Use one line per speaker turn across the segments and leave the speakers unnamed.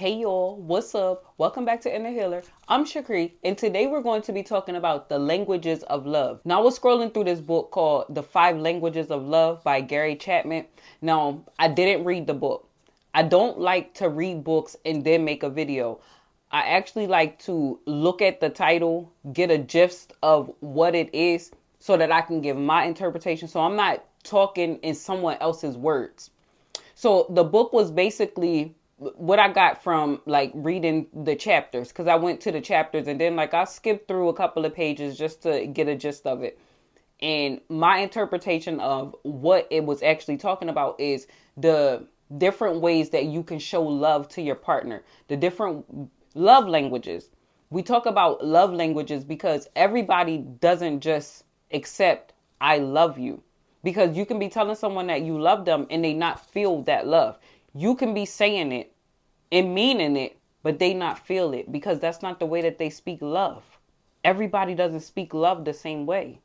Hey y'all, what's up? Welcome back to Inner Healer. I'm Shakri, and today we're going to be talking about the languages of love. Now, I was scrolling through this book called The Five Languages of Love by Gary Chapman. Now, I didn't read the book. I don't like to read books and then make a video. I actually like to look at the title, get a gist of what it is so that I can give my interpretation. So I'm not talking in someone else's words. So the book was basically what I got from like reading the chapters, because I went to the chapters and then like I skipped through a couple of pages just to get a gist of it. And my interpretation of what it was actually talking about is the different ways that you can show love to your partner, the different love languages. We talk about love languages because everybody doesn't just accept I love you. Because you can be telling someone that you love them and they not feel that love. You can be saying it and meaning it, but they not feel it because that's not the way that they speak love. Everybody doesn't speak love the same way.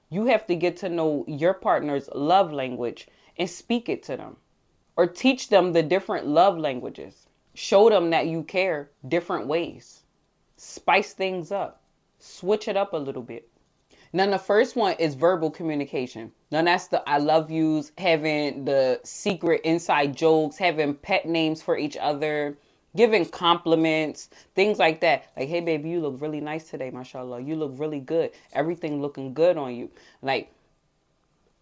You have to get to know your partner's love language and speak it to them, or teach them the different love languages. Show them that you care different ways. Spice things up. Switch it up a little bit. Now, the first one is verbal communication. Now, that's the I love yous, having the secret inside jokes, having pet names for each other, giving compliments, things like that. Like, hey, baby, you look really nice today, mashallah. You look really good. Everything looking good on you. Like,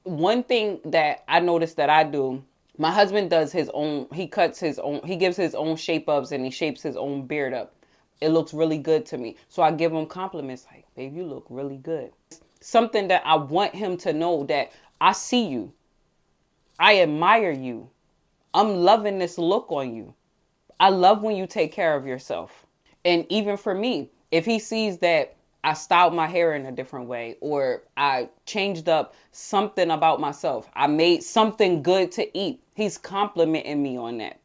one thing that I noticed that I do, my husband does his own, he cuts his own, he gives his own shape ups and he shapes his own beard up. It looks really good to me. So I give him compliments like, babe, you look really good. Something that I want him to know that I see you. I admire you. I'm loving this look on you. I love when you take care of yourself. And even for me, if he sees that I styled my hair in a different way, or I changed up something about myself, I made something good to eat, he's complimenting me on that.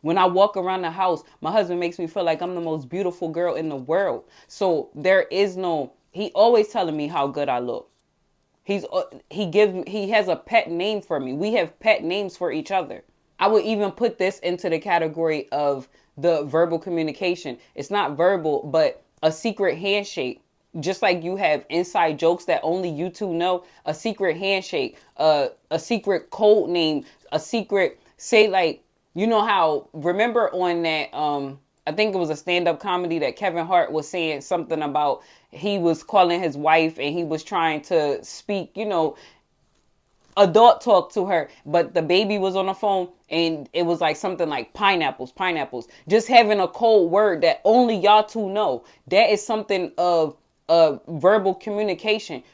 When I walk around the house, my husband makes me feel like I'm the most beautiful girl in the world. So there is no, he always telling me how good I look. He has a pet name for me. We have pet names for each other. I would even put this into the category of the verbal communication. It's not verbal, but a secret handshake. Just like you have inside jokes that only you two know, a secret handshake, a secret code name, a secret, say like, you know how, remember on that, I think it was a stand-up comedy that Kevin Hart was saying something about, he was calling his wife and he was trying to speak, adult talk to her, but the baby was on the phone and it was like something like pineapples. Just having a code word that only y'all two know. That is something of verbal communication.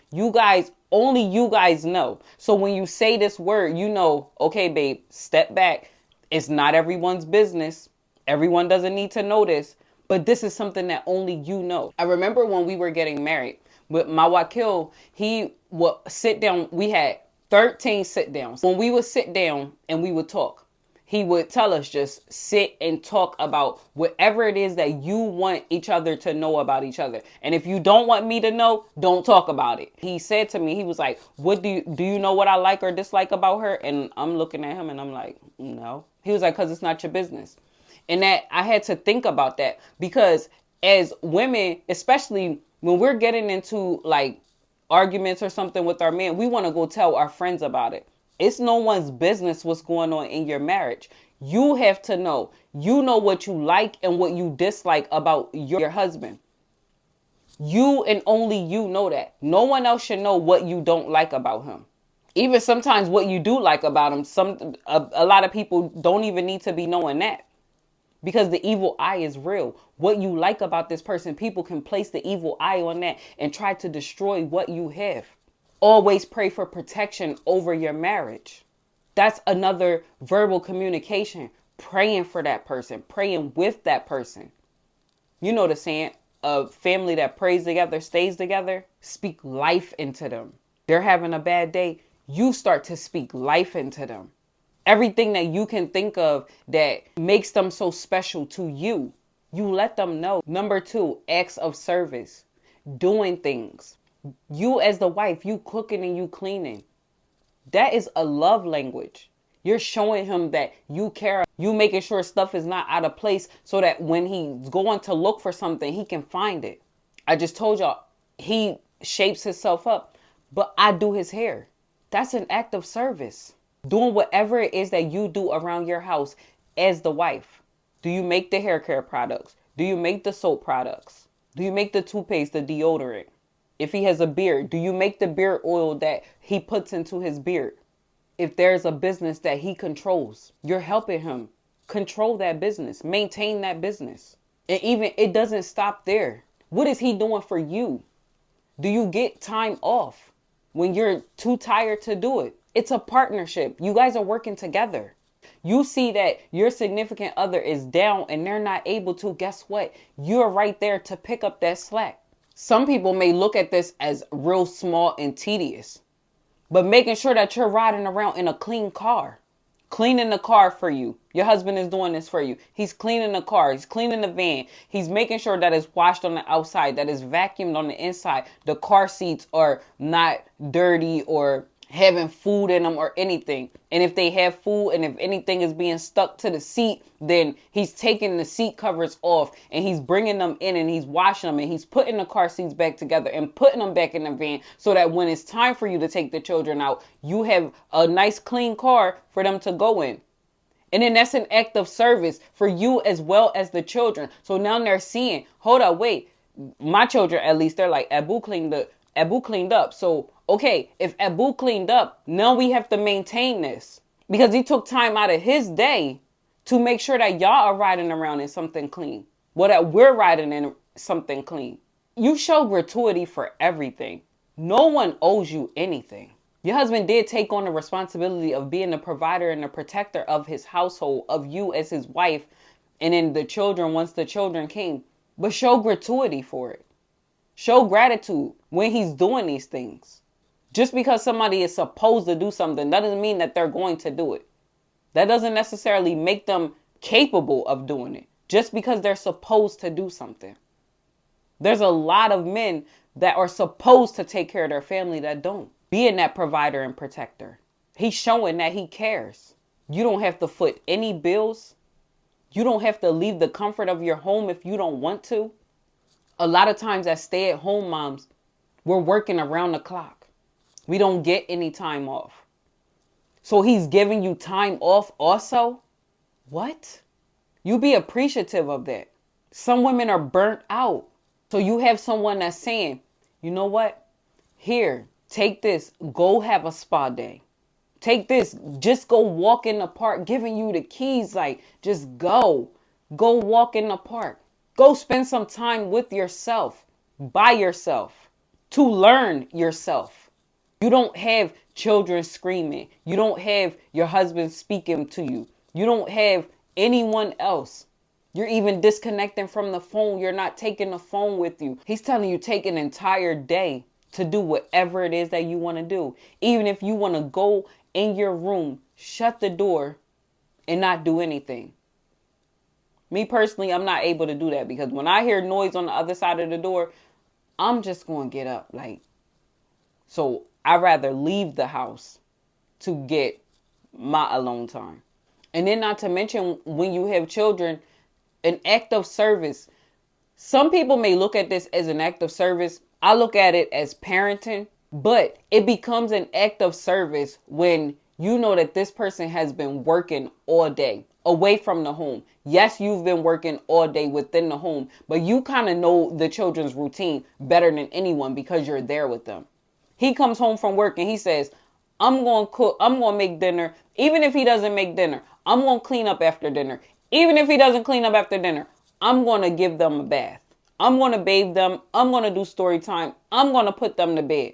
Only you guys know. So when you say this word, you know, okay, babe, step back. It's not everyone's business. Everyone doesn't need to know this, but this is something that only you know. I remember when we were getting married with my Wakil, he would sit down. We had 13 sit downs. When we would sit down and we would talk, he would tell us just sit and talk about whatever it is that you want each other to know about each other. And if you don't want me to know, don't talk about it. He said to me, he was like, what do you know what I like or dislike about her? And I'm looking at him and I'm like, no. He was like, because it's not your business. And that I had to think about that, because as women, especially when we're getting into like arguments or something with our men, we want to go tell our friends about it. It's no one's business what's going on in your marriage. You have to know. You know what you like and what you dislike about your husband. You and only you know that. No one else should know what you don't like about him. Even sometimes what you do like about him, a lot of people don't even need to be knowing that. Because the evil eye is real. What you like about this person, people can place the evil eye on that and try to destroy what you have. Always pray for protection over your marriage. That's another verbal communication. Praying for that person, praying with that person. You know the saying, a family that prays together stays together. Speak life into them. They're having a bad day. You start to speak life into them. Everything that you can think of that makes them so special to you, you let them know. Number 2, acts of service. Doing things. You as the wife, you cooking and you cleaning. That is a love language. You're showing him that you care. You making sure stuff is not out of place so that when he's going to look for something, he can find it. I just told y'all, he shapes himself up, but I do his hair. That's an act of service. Doing whatever it is that you do around your house as the wife. Do you make the hair care products? Do you make the soap products? Do you make the toothpaste, the deodorant? If he has a beard, do you make the beard oil that he puts into his beard? If there's a business that he controls, you're helping him control that business, maintain that business. And even it doesn't stop there. What is he doing for you? Do you get time off when you're too tired to do it? It's a partnership. You guys are working together. You see that your significant other is down and they're not able to. Guess what? You're right there to pick up that slack. Some people may look at this as real small and tedious, but making sure that you're riding around in a clean car, cleaning the car for you. Your husband is doing this for you. He's cleaning the car. He's cleaning the van. He's making sure that it's washed on the outside, that it's vacuumed on the inside. The car seats are not dirty or having food in them or anything. And if they have food and if anything is being stuck to the seat, then he's taking the seat covers off and he's bringing them in and he's washing them and he's putting the car seats back together and putting them back in the van so that when it's time for you to take the children out, you have a nice clean car for them to go in. And then that's an act of service for you as well as the children. So now they're seeing, hold up, wait, my children, at least, they're like, Abu cleaned up. So, okay, if Abu cleaned up, now we have to maintain this because he took time out of his day to make sure that y'all are riding around in something clean. Well, that we're riding in something clean. You show gratuity for everything. No one owes you anything. Your husband did take on the responsibility of being the provider and the protector of his household, of you as his wife, and then the children once the children came. But show gratuity for it. Show gratitude when he's doing these things. Just because somebody is supposed to do something, that doesn't mean that they're going to do it. That doesn't necessarily make them capable of doing it. Just because they're supposed to do something. There's a lot of men that are supposed to take care of their family that don't. Being that provider and protector. He's showing that he cares. You don't have to foot any bills. You don't have to leave the comfort of your home if you don't want to. A lot of times as stay-at-home moms, we're working around the clock. We don't get any time off. So he's giving you time off also? What? You be appreciative of that. Some women are burnt out. So you have someone that's saying, you know what? Here, take this. Go have a spa day. Take this. Just go walk in the park, giving you the keys. Like, just go. Go walk in the park. Go spend some time with yourself, by yourself, to learn yourself. You don't have children screaming. You don't have your husband speaking to you. You don't have anyone else. You're even disconnecting from the phone. You're not taking the phone with you. He's telling you take an entire day to do whatever it is that you want to do. Even if you want to go in your room, shut the door, and not do anything. Me personally, I'm not able to do that because when I hear noise on the other side of the door, I'm just going to get up. So I'd rather leave the house to get my alone time. And then not to mention when you have children, an act of service. Some people may look at this as an act of service. I look at it as parenting, but it becomes an act of service when you know that this person has been working all day away from the home. Yes, you've been working all day within the home, but you kind of know the children's routine better than anyone because you're there with them. He comes home from work and he says, I'm going to cook. I'm going to make dinner. Even if he doesn't make dinner, I'm going to clean up after dinner. Even if he doesn't clean up after dinner, I'm going to give them a bath. I'm going to bathe them. I'm going to do story time. I'm going to put them to bed.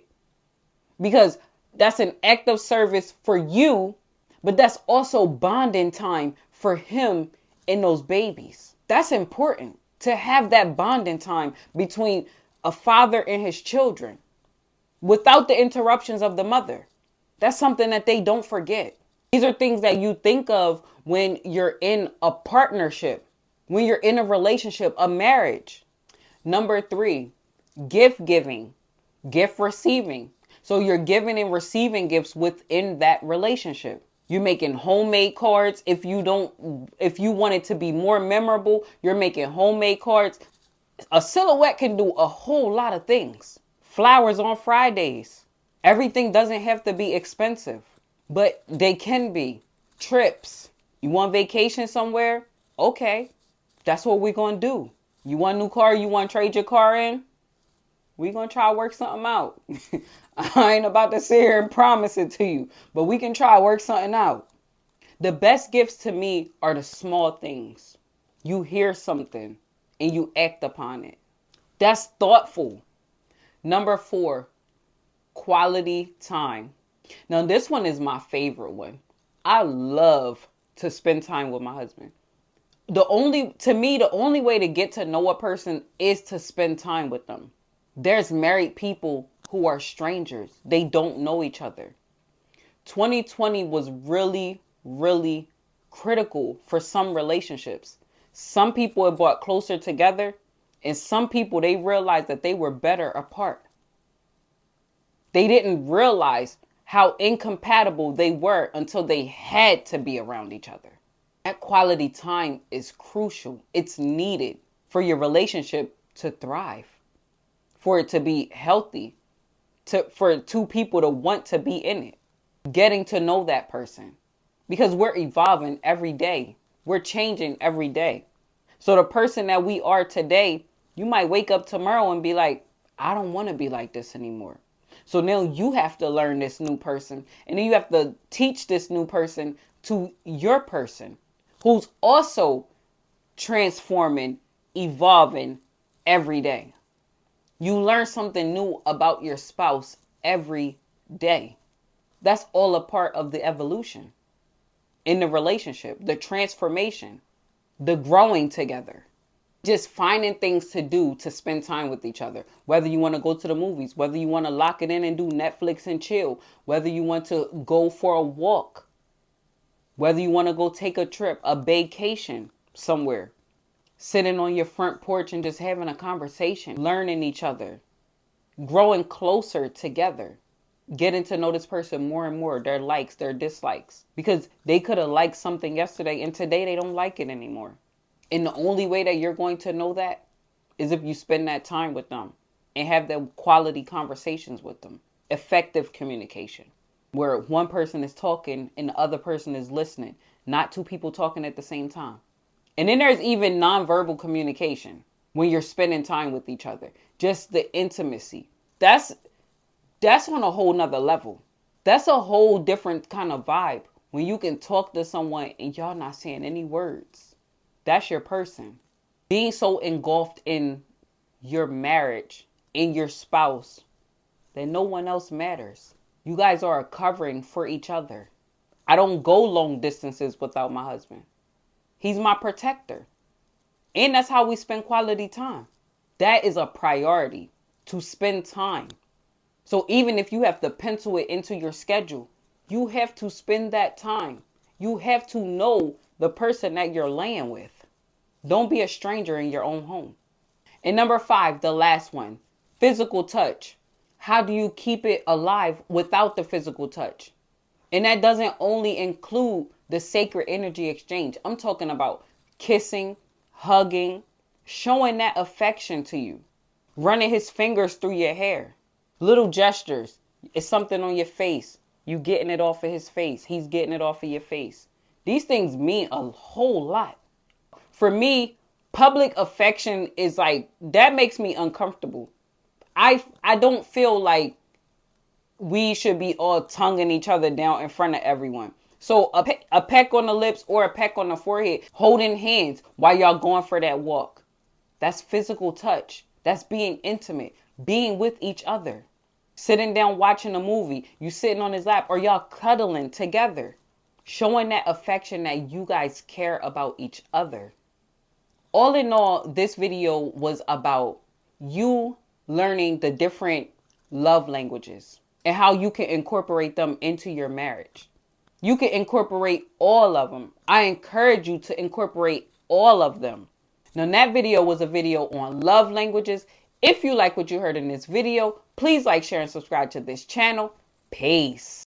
Because that's an act of service for you, but that's also bonding time for him and those babies. That's important to have that bonding time between a father and his children without the interruptions of the mother. That's something that they don't forget. These are things that you think of when you're in a partnership, when you're in a relationship, a marriage. Number 3, gift giving, gift receiving. So you're giving and receiving gifts within that relationship. You're making homemade cards. If you want it to be more memorable, you're making homemade cards. A silhouette can do a whole lot of things. Flowers on Fridays. Everything doesn't have to be expensive, but they can be. Trips. You want vacation somewhere? Okay, that's what we're going to do. You want a new car? You want to trade your car in? We're going to try to work something out. I ain't about to sit here and promise it to you, but we can try to work something out. The best gifts to me are the small things. You hear something and you act upon it. That's thoughtful. Number 4, quality time. Now, this one is my favorite one. I love to spend time with my husband. The only way to get to know a person is to spend time with them. There's married people who are strangers. They don't know each other. 2020 was really, really critical for some relationships. Some people it brought closer together, and some people, they realized that they were better apart. They didn't realize how incompatible they were until they had to be around each other. That quality time is crucial. It's needed for your relationship to thrive, for it to be healthy, for two people to want to be in it. Getting to know that person, because we're evolving every day. We're changing every day. So the person that we are today, you might wake up tomorrow and be like, I don't want to be like this anymore. So now you have to learn this new person, and then you have to teach this new person to your person who's also transforming, evolving every day. You learn something new about your spouse every day. That's all a part of the evolution in the relationship, the transformation, the growing together. Just finding things to do to spend time with each other. Whether you want to go to the movies, whether you want to lock it in and do Netflix and chill, whether you want to go for a walk, whether you want to go take a trip, a vacation somewhere, sitting on your front porch and just having a conversation, learning each other, growing closer together, getting to know this person more and more, their likes, their dislikes, because they could have liked something yesterday and today they don't like it anymore. And the only way that you're going to know that is if you spend that time with them and have the quality conversations with them. Effective communication, where one person is talking and the other person is listening, not two people talking at the same time. And then there's even nonverbal communication when you're spending time with each other. Just the intimacy. That's on a whole nother level. That's a whole different kind of vibe when you can talk to someone and y'all not saying any words. That's your person. Being so engulfed in your marriage, in your spouse, that no one else matters. You guys are a covering for each other. I don't go long distances without my husband. He's my protector. And that's how we spend quality time. That is a priority, to spend time. So even if you have to pencil it into your schedule, you have to spend that time. You have to know the person that you're laying with. Don't be a stranger in your own home. And number 5, the last one, physical touch. How do you keep it alive without the physical touch? And that doesn't only include the sacred energy exchange. I'm talking about kissing, hugging, showing that affection to you, running his fingers through your hair, little gestures. It's something on your face. You getting it off of his face. He's getting it off of your face. These things mean a whole lot. For me, public affection is like, that makes me uncomfortable. I don't feel like we should be all tonguing each other down in front of everyone. So a peck on the lips or a peck on the forehead, holding hands while y'all going for that walk. That's physical touch. That's being intimate, being with each other. Sitting down watching a movie, you sitting on his lap, or y'all cuddling together. Showing that affection that you guys care about each other. All in all, this video was about you learning the different love languages and how you can incorporate them into your marriage. You can incorporate all of them. I encourage you to incorporate all of them. Now, that video was a video on love languages. If you like what you heard in this video, please like, share, and subscribe to this channel. Peace.